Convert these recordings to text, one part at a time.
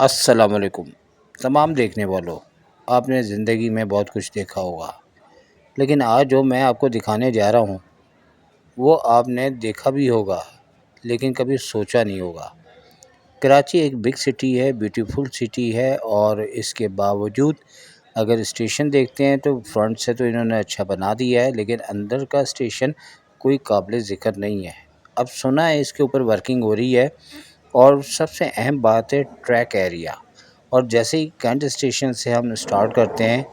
अस्सलाम वालेकुम तमाम देखने वालों। आपने ज़िंदगी में बहुत कुछ देखा होगा, लेकिन आज जो मैं आपको दिखाने जा रहा हूँ वो आपने देखा भी होगा लेकिन कभी सोचा नहीं होगा। कराची एक बिग सिटी है, ब्यूटीफुल सिटी है, और इसके बावजूद अगर स्टेशन देखते हैं तो फ्रंट से तो इन्होंने अच्छा बना दिया है, लेकिन अंदर का स्टेशन कोई काबिल ज़िक्र नहीं है। अब सुना है इसके ऊपर वर्किंग हो रही है, और सबसे अहम बात है ट्रैक एरिया। और जैसे ही कैंट स्टेशन से हम स्टार्ट करते हैं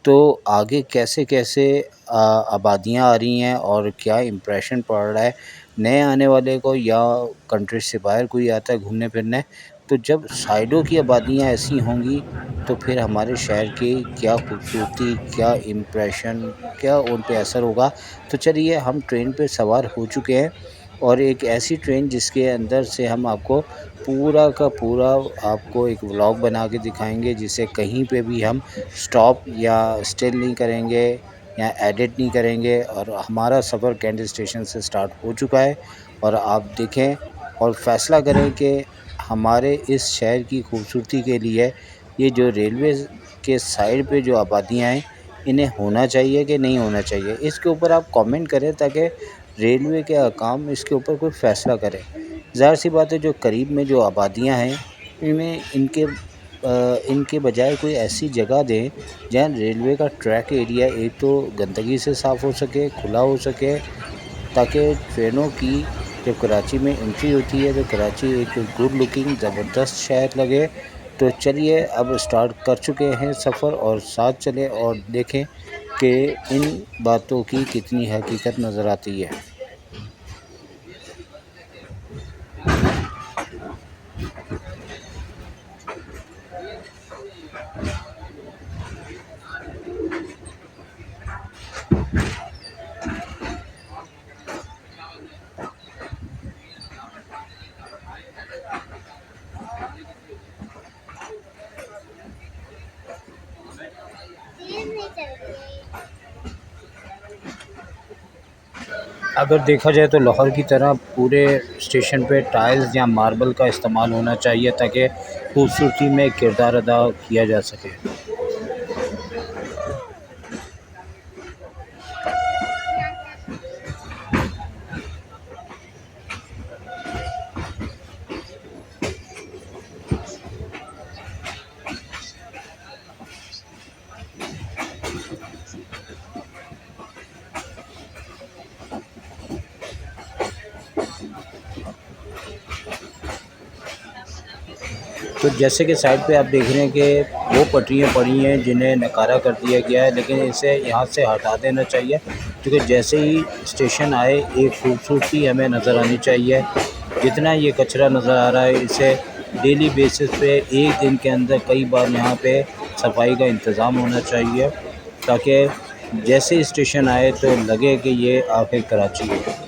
तो आगे कैसे-कैसे आबादियाँ आ रही हैं और क्या इम्प्रेशन पड़ रहा है नए आने वाले को, या कंट्री से बाहर कोई आता है घूमने फिरने, तो जब साइडों की आबादियाँ ऐसी होंगी तो फिर हमारे शहर की क्या खूबसूरती, क्या इम्प्रेशन, क्या उन पे असर होगा। तो चलिए, हम ट्रेन पे सवार हो चुके हैं, और एक ऐसी ट्रेन जिसके अंदर से हम आपको पूरा का पूरा आपको एक व्लॉग बना के दिखाएँगे, जिसे कहीं पे भी हम स्टॉप या स्टिल नहीं करेंगे या एडिट नहीं करेंगे। और हमारा सफ़र कैंट स्टेशन से स्टार्ट हो चुका है, और आप देखें और फ़ैसला करें कि हमारे इस शहर की खूबसूरती के लिए ये जो रेलवे के साइड पे जो आबादियाँ हैं, इन्हें होना चाहिए कि नहीं होना चाहिए। इसके ऊपर आप कमेंट करें ताकि रेलवे के हुकाम इसके ऊपर कोई फ़ैसला करें। ज़ाहिर-सी बात है, जो करीब में जो आबादियाँ हैं, इनमें इनके बजाय कोई ऐसी जगह दें जहाँ रेलवे का ट्रैक एरिया एक तो गंदगी से साफ़ हो सके, खुला हो सके, ताकि ट्रेनों की जब कराची में एंट्री होती है तो कराची एक गुड लुकिंग ज़बरदस्त शहर लगे। तो चलिए, अब स्टार्ट कर चुके हैं सफ़र, और साथ चलें और देखें कि इन बातों की कितनी हकीकत नज़र आती है। अगर देखा जाए तो लाहौर की तरह पूरे स्टेशन पे टाइल्स या मार्बल का इस्तेमाल होना चाहिए, ताकि खूबसूरती में किरदार अदा किया जा सके। तो जैसे कि साइड पे आप देख रहे हैं कि वो पटरियाँ पड़ी हैं जिन्हें नकारा कर दिया गया है, लेकिन इसे यहाँ से हटा देना चाहिए, क्योंकि जैसे ही स्टेशन आए एक खूबसूरती हमें नज़र आनी चाहिए। जितना ये कचरा नज़र आ रहा है, इसे डेली बेसिस पे एक दिन के अंदर कई बार यहाँ पे सफाई का इंतज़ाम होना चाहिए, ताकि जैसे ही स्टेशन आए तो लगे कि ये आखिर कराची है।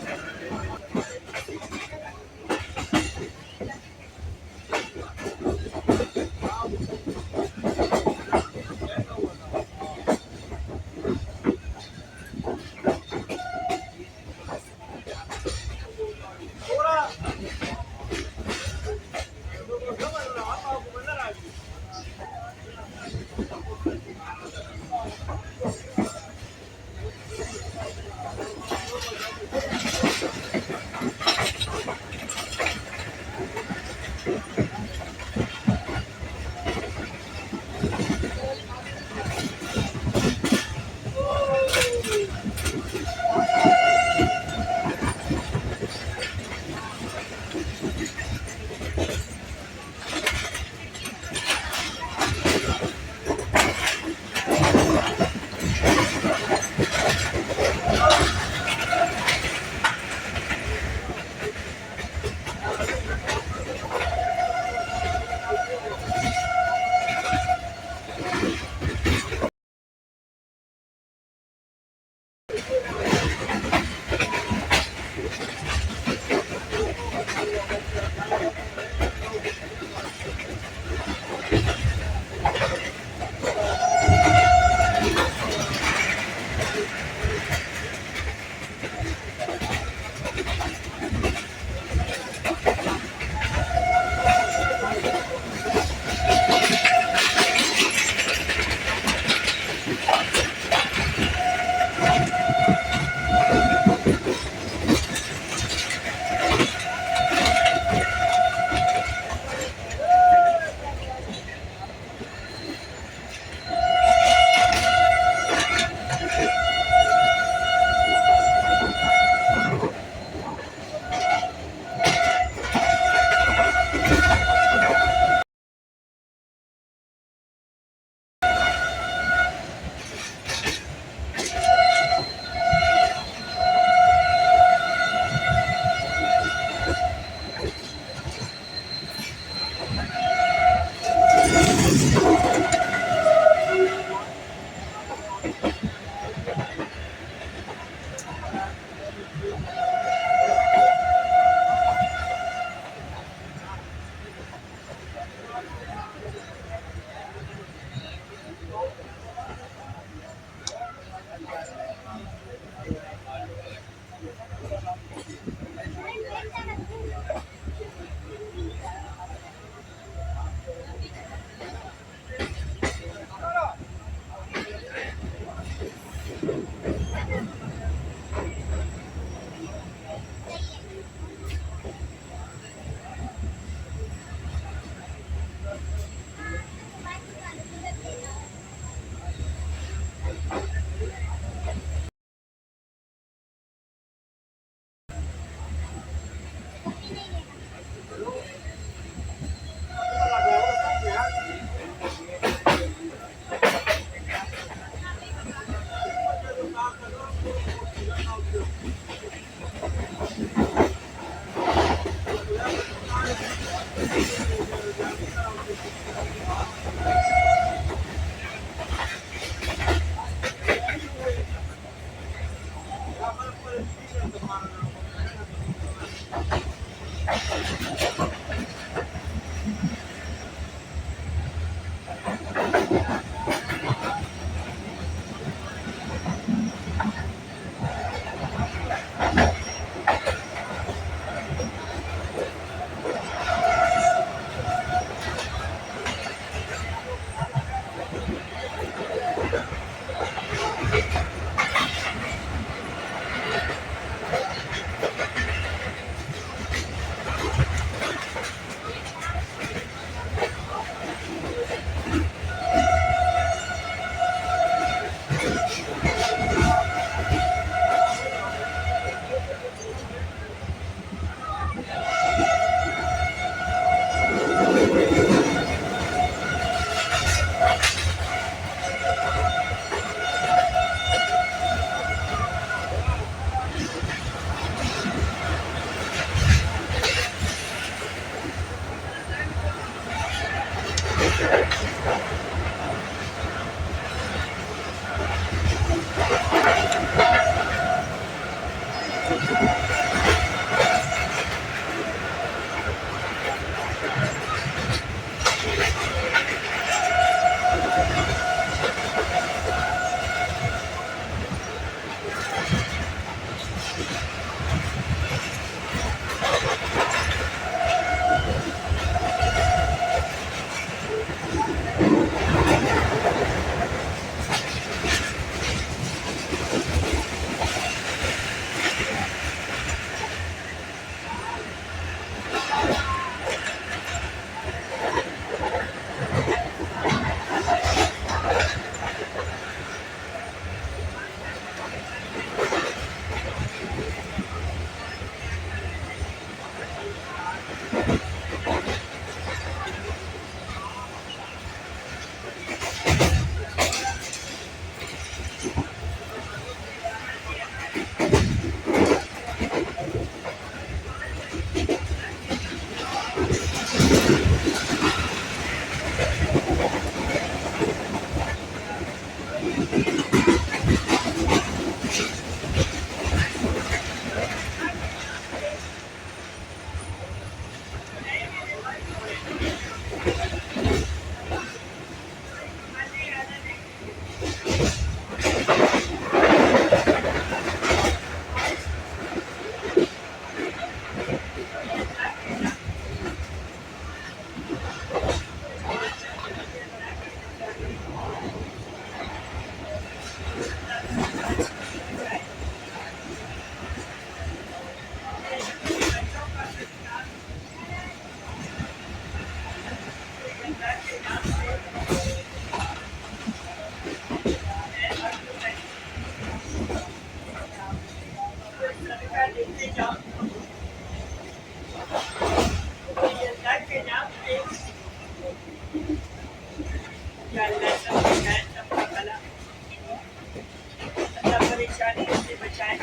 परेशानी से बचाए,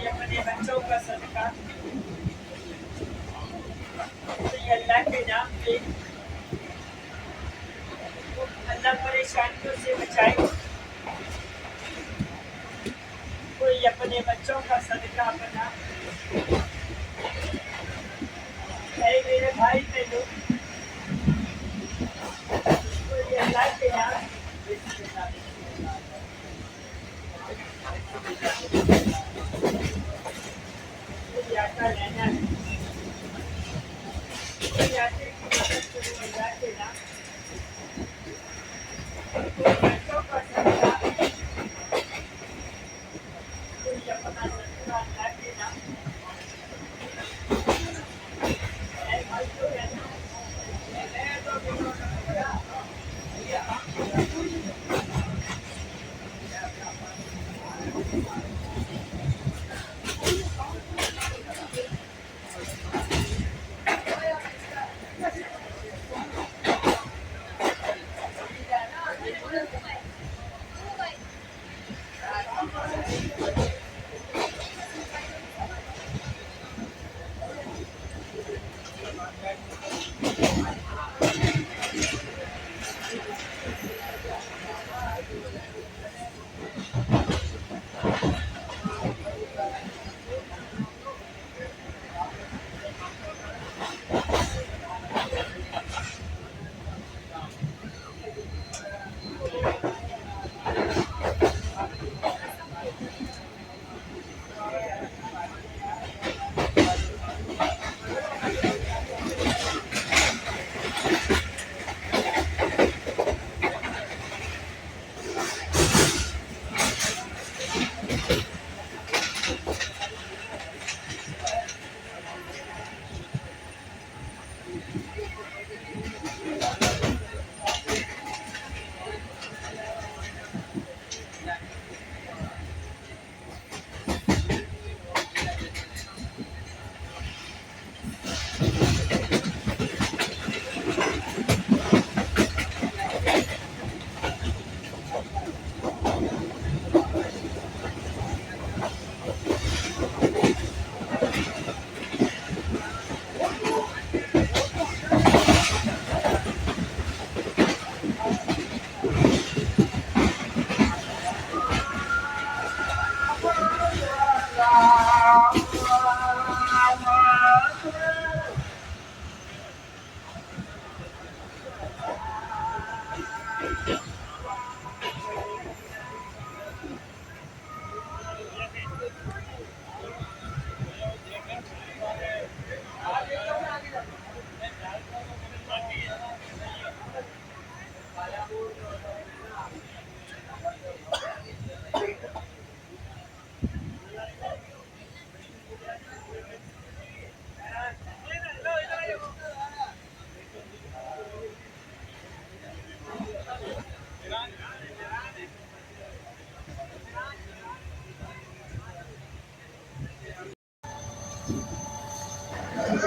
अपने बच्चों का सदका अल्लाह के नाम पे, अल्लाह परेशानियों से बचाए, कोई अपने बच्चों का सदका बना। मेरे भाई बहनों, कोई अल्लाह के नाम आता रहना है, कोई आते की मदद करो अल्लाह के नाम, कोई बच्चों का सदका, कोई अपना सदका अल्लाह के नाम।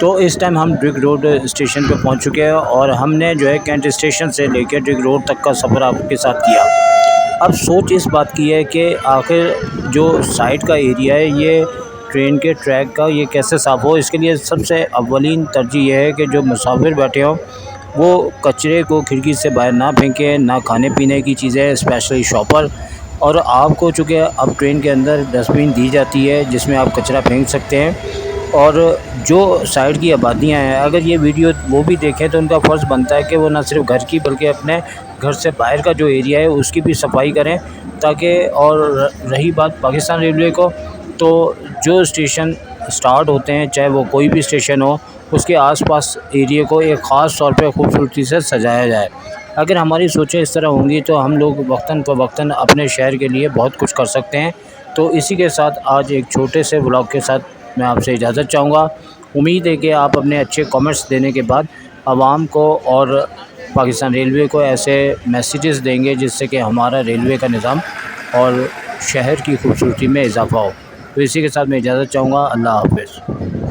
तो इस टाइम हम ड्रिग रोड स्टेशन पे पहुंच चुके हैं और हमने जो है कैंट स्टेशन से लेकर ड्रिग रोड तक का सफ़र आपके साथ किया। अब सोच इस बात की है कि आखिर जो साइड का एरिया है ये ट्रेन के ट्रैक का ये कैसे साफ़ हो। इसके लिए सबसे अव्वलीन तरजीह ये है कि जो मुसाफिर बैठे हों वो कचरे को खिड़की से बाहर ना फेंकें, ना खाने पीने की चीज़ें स्पेशली शॉपर। और आपको चूँकि अब ट्रेन के अंदर डस्टबिन दी जाती है जिसमें आप कचरा फेंक सकते हैं। और जो साइड की आबादियाँ हैं अगर ये वीडियो वो भी देखें तो उनका फ़र्ज़ बनता है कि वो ना सिर्फ घर की बल्कि अपने घर से बाहर का जो एरिया है उसकी भी सफाई करें, ताकि और रही बात पाकिस्तान रेलवे को, तो जो स्टेशन स्टार्ट होते हैं चाहे वो कोई भी स्टेशन हो उसके आसपास एरिया को एक ख़ास तौर पे खूबसूरती से सजाया जाए। अगर हमारी सोचें इस तरह होंगी तो हम लोग वक्तन फ़वक्तन अपने शहर के लिए बहुत कुछ कर सकते हैं। तो इसी के साथ आज एक छोटे से व्लॉग के साथ मैं आपसे इजाज़त चाहूँगा। उम्मीद है कि आप अपने अच्छे कमेंट्स देने के बाद आवाम को और पाकिस्तान रेलवे को ऐसे मैसेजेस देंगे जिससे कि हमारा रेलवे का निज़ाम और शहर की खूबसूरती में इजाफ़ा हो। तो इसी के साथ मैं इजाज़त चाहूँगा। अल्लाह हाफ़िज़।